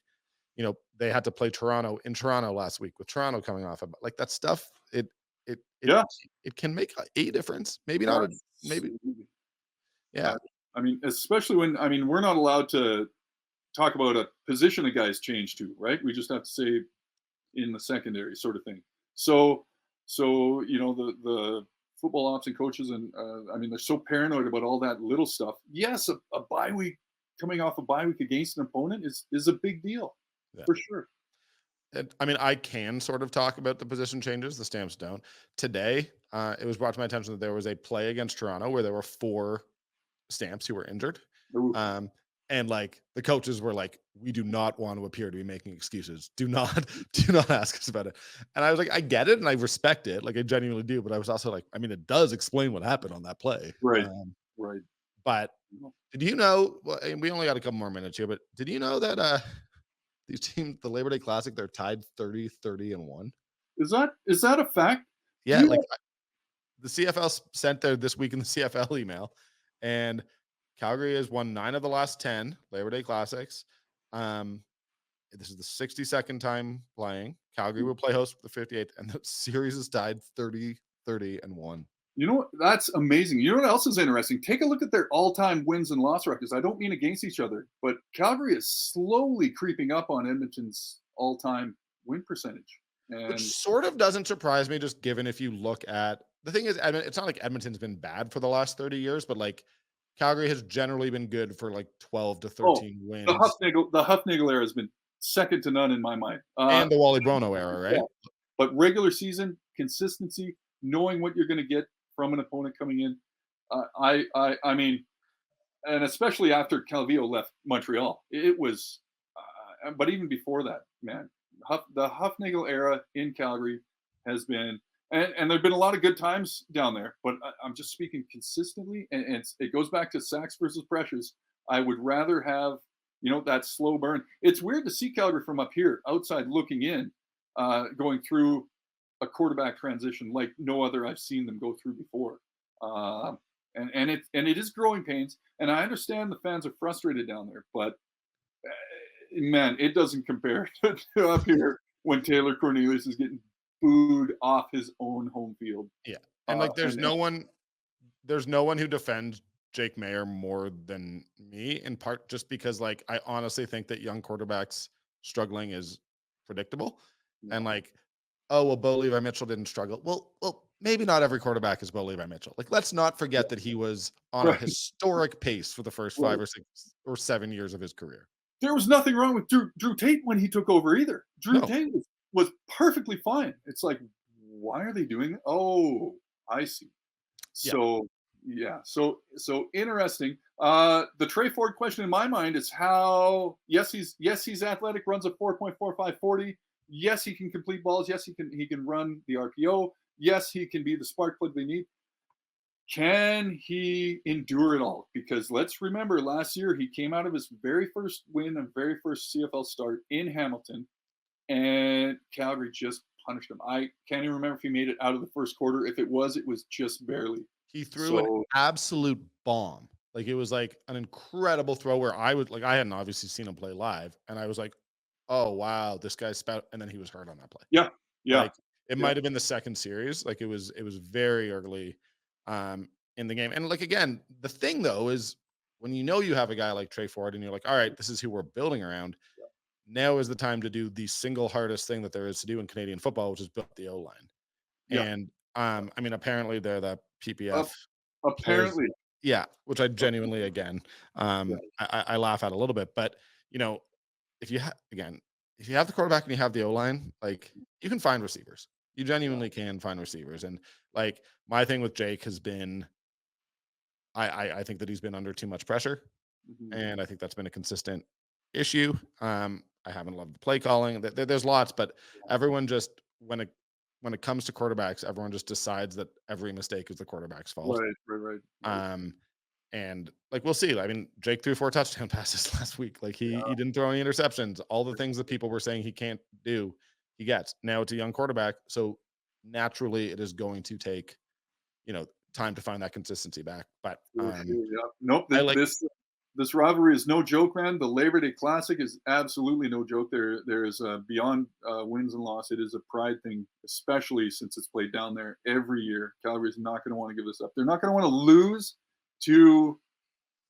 they had to play Toronto in Toronto last week with Toronto coming off of like that stuff. Yeah. It can make a difference. Maybe not. Maybe. Yeah. I mean, especially when, we're not allowed to talk about a position a guy's changed to, right? We just have to say in the secondary sort of thing. So the football ops and coaches, and they're so paranoid about all that little stuff. Yes, a bye week coming off a bye week against an opponent is a big deal for sure. I mean, I can sort of talk about the position changes. The Stamps don't. Today, it was brought to my attention that there was a play against Toronto where there were 4 Stamps who were injured. And like the coaches were like, we do not want to appear to be making excuses. Do not ask us about it. And I was like, I get it and I respect it. Like I genuinely do. But I was also like, I mean, it does explain what happened on that play. Right. Right. But did you know, well, and we only got a couple more minutes here, but did you know that these teams, the Labor Day Classic, they're tied 30-30-1? Is that a fact? Yeah, like the CFL sent their This Week in the CFL email, and Calgary has won 9 of the last 10 Labor Day Classics. This is the 62nd time playing. Calgary will play host for the 58th, and the series is tied 30-30-1. You know what? That's amazing. You know what else is interesting? Take a look at their all-time wins and loss records. I don't mean against each other, but Calgary is slowly creeping up on Edmonton's all-time win percentage. Which sort of doesn't surprise me, just given if you look at the thing is, it's not like Edmonton's been bad for the last 30 years, but like Calgary has generally been good for like 12 to 13 wins. The Huffnagel era has been second to none in my mind. And the Wally Brono era, right? Yeah. But regular season consistency, knowing what you're going to get from an opponent coming in. I mean, and especially after Calvillo left Montreal, it was, but even before that, man, the Huffnagel era in Calgary has been, and there've been a lot of good times down there, but I'm just speaking consistently, and it goes back to sacks versus pressures. I would rather have, that slow burn. It's weird to see Calgary from up here, outside looking in, going through a quarterback transition like no other I've seen them go through before. And it is growing pains, and I understand the fans are frustrated down there, but man, it doesn't compare to up here when Taylor Cornelius is getting booed off his own home field. Yeah, and like there's no one who defends Jake Maier more than me, in part just because like I honestly think that young quarterbacks struggling is predictable, and like, oh well, Bo Levi Mitchell didn't struggle. Well, maybe not every quarterback is Bo Levi Mitchell. Like, let's not forget that he was on a historic pace for the first 5 or 6 or 7 years of his career. There was nothing wrong with Drew Tate when he took over either. Tate was perfectly fine. It's like, why are they doing it? Oh, I see. So so interesting. The Trey Ford question in my mind is how he's athletic, runs a 4.45 40. Yes, he can complete balls. Yes, he can run the RPO. Yes, he can be the spark plug they need. Can he endure it all? Because let's remember, last year he came out of his very first win and very first CFL start in Hamilton, and Calgary just punished him. I can't even remember if he made it out of the first quarter. If it was just barely. He threw an absolute bomb. Like, it was like an incredible throw where I hadn't obviously seen him play live, and I was like, oh wow, this guy's spout, and then he was hurt on that play. Yeah. Like, it might have been the second series. Like, it was very early in the game. And like, again, the thing though is when you have a guy like Trey Ford and you're like, all right, this is who we're building around. Now is the time to do the single hardest thing that there is to do in Canadian football, which is build the O-line. And I mean, apparently they're the PPF. Apparently. Players. Yeah, which I genuinely, again, I laugh at a little bit. But if you have the quarterback and you have the O-line, like, you can find receivers. You genuinely can find receivers. And like, my thing with Jake has been, I think that he's been under too much pressure. And I think that's been a consistent issue. I haven't loved the play calling. There's lots, but everyone just, when it comes to quarterbacks, everyone just decides that every mistake is the quarterback's fault. Right. And like, we'll see. I mean, Jake threw 4 touchdown passes last week. Like, he didn't throw any interceptions. All the things that people were saying he can't do, he gets. Now it's a young quarterback, so naturally it is going to take, time to find that consistency back. But nope. This rivalry is no joke, man. The Labor Day Classic is absolutely no joke. There is beyond wins and loss. It is a pride thing, especially since it's played down there every year. Calgary is not going to want to give this up. They're not going to want to lose to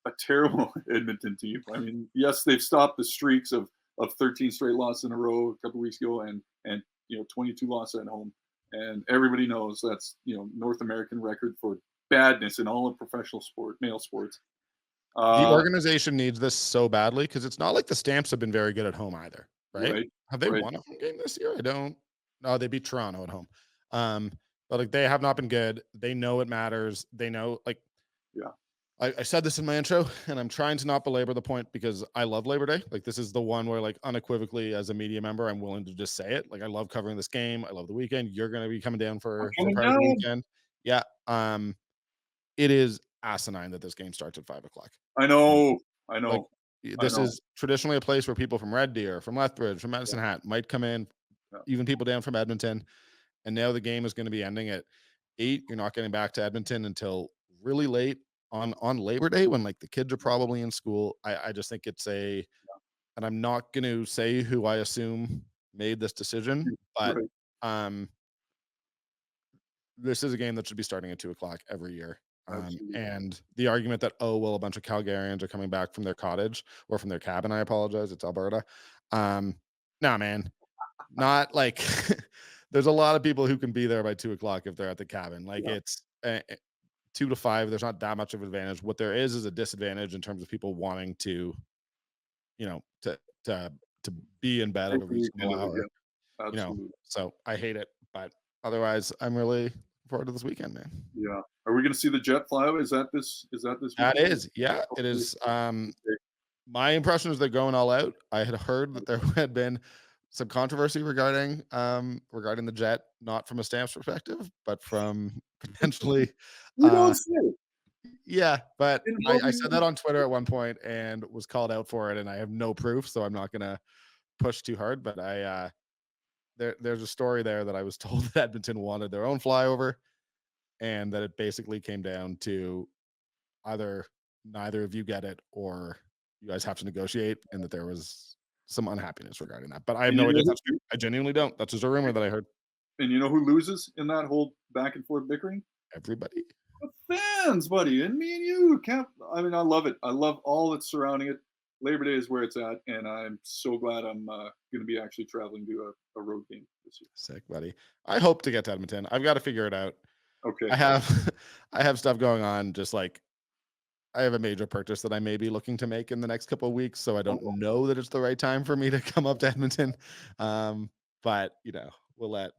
a terrible Edmonton team. I mean, yes, they've stopped the streaks of 13 straight losses in a row a couple weeks ago, and 22 losses at home. And everybody knows that's North American record for badness in all of professional male sports. The Uh, organization needs this so badly because it's not like the Stamps have been very good at home either, right? right, Have they right. won a home game this year? I don't. No, they beat Toronto at home. Um, but like they have not been good. They know it matters. They know like Yeah, I said this in my intro, and I'm trying to not belabor the point because I love Labor Day. Like this is the one where, like, unequivocally, as a media member, I'm willing to just say it. Like I love covering this game. I love the weekend. You're going to be coming down I'm for coming part of the down. weekend. Yeah. It is asinine that this game starts at 5 o'clock. I Um, know, I like know, I this know. is traditionally a place where people from Red Deer, from Lethbridge, from Yeah, Medicine Hat might come in. yeah. Even people down from Edmonton, and now the game is going to be ending at 8. You're not getting back to Edmonton until really late on Labor Day when, like, the kids are probably in school. I just think it's a and I'm not going to say who I assume made this decision, but Right, um this is a game that should be starting at 2 o'clock every year. absolutely. And the argument that, oh, well, a bunch of Calgarians are coming back from their cottage or from their cabin, I apologize, it's Alberta. Nah, man, not like there's a lot of people who can be there by 2 o'clock if they're at the cabin. Like Yeah, it's 2 to 5. There's not that much of an advantage. What there is a disadvantage in terms of people wanting to, you know, to be in bed at take a the reasonable weekend of it. hour. Yeah, absolutely. So I hate it, but otherwise, I'm really looking forward to this weekend, man. Yeah. Are we going to see the jet fly over? Is that this That weekend? is, yeah, it Hopefully. is. My impression is they're going all out. I had heard that there had been some controversy regarding the jet, not from a Stamps perspective, but from potentially, We don't uh, say yeah. But I involving. said that on Twitter at one point and was called out for it, and I have no proof, so I'm not gonna push too hard. But there's a story there that I was told that Edmonton wanted their own flyover, and that it basically came down to either neither of you get it or you guys have to negotiate, and that there was some unhappiness regarding that. But I have And no you idea know if that's true. who, I genuinely don't. That's just a rumor that I heard. and you know who loses in that whole back and forth bickering? Everybody. The fans, buddy, and me and you. I mean, I love it. I love all that's surrounding it. Labor Day is where it's at, and I'm so glad I'm going to be actually traveling to a road game this year. Sick, buddy. I hope to get to Edmonton. I've got to figure it out. Okay. I have I have stuff going on, just like I have a major purchase that I may be looking to make in the next couple of weeks, so I don't Oh, know that it's the right time for me to come up to Edmonton. But we'll let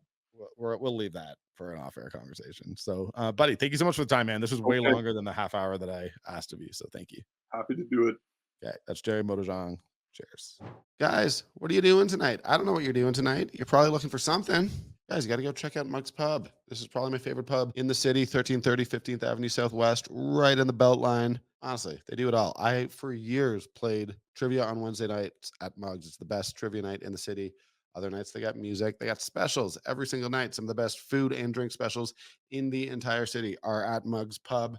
we'll leave that for an off-air conversation. So, buddy, thank you so much for the time, man. This was way okay. longer than the half hour that I asked of you. So, thank you. Happy to do it. Okay, that's Gerry Moddejonge. Cheers. Guys, what are you doing tonight? I don't know what you're doing tonight. You're probably looking for something. Guys, you got to go check out Mug's Pub. This is probably my favorite pub in the city, 1330 15th Avenue Southwest, right in the Beltline. Honestly, they do it all. I, for years, played trivia on Wednesday nights at Mug's. It's the best trivia night in the city. Other nights, they got music. They got specials every single night. Some of the best food and drink specials in the entire city are at Mug's Pub.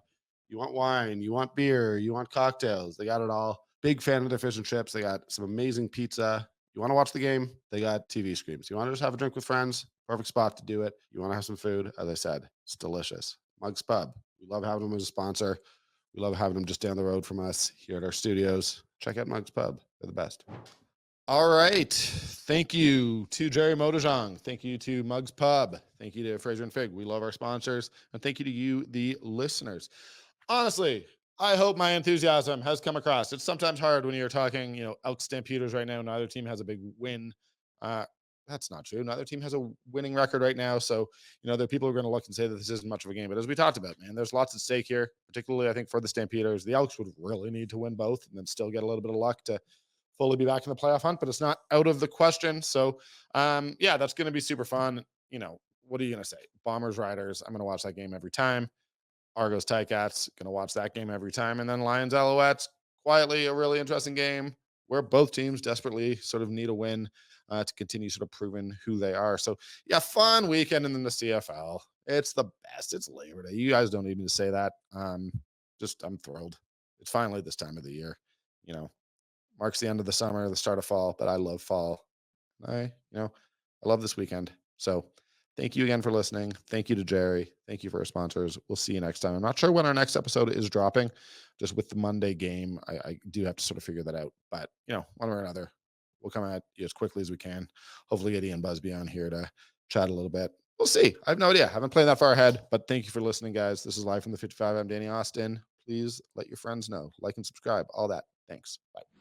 You want wine, you want beer, you want cocktails. They got it all. Big fan of their fish and chips. They got some amazing pizza. You want to watch the game? They got TV screens. You want to just have a drink with friends? Perfect spot to do it. You want to have some food? As I said, it's delicious. Mug's Pub. We love having them as a sponsor. We love having them just down the road from us here at our studios. Check out Mug's Pub. They're the best. All right. Thank you to Gerry Moddejonge. Thank you to Mug's Pub. Thank you to Fraser and Fig. We love our sponsors. And thank you to you, the listeners. Honestly, I hope my enthusiasm has come across. It's sometimes hard when you're talking, Elk Stampeders right now. Neither team has a big win. Uh, that's not true. Neither team has a winning record right now. So, there are people who are going to look and say that this isn't much of a game. But as we talked about, man, there's lots at stake here, particularly, I think, for the Stampeders. The Elks would really need to win both and then still get a little bit of luck to fully be back in the playoff hunt, but it's not out of the question. So, yeah, that's going to be super fun. What are you going to say? Bombers, Riders. I'm going to watch that game every time. Argos, Ticats. Going to watch that game every time. And then Lions, Alouettes. Quietly, a really interesting game where both teams desperately sort of need a win to continue sort of proving who they are. So, yeah, fun weekend. And then the CFL. It's the best. It's Labor Day. You guys don't need me to say that. I'm thrilled. It's finally this time of the year. Marks the end of the summer, the start of fall, but I love fall. I love this weekend. So thank you again for listening. Thank you to Gerry. Thank you for our sponsors. We'll see you next time. I'm not sure when our next episode is dropping, just with the Monday game. I do have to sort of figure that out, but one way or another, we'll come at you as quickly as we can. Hopefully get Ian Busby on here to chat a little bit. We'll see. I have no idea. I haven't played that far ahead, but thank you for listening, guys. This is Live from the 55. I'm Danny Austin. please let your friends know. Like and subscribe, all that. Thanks. Bye.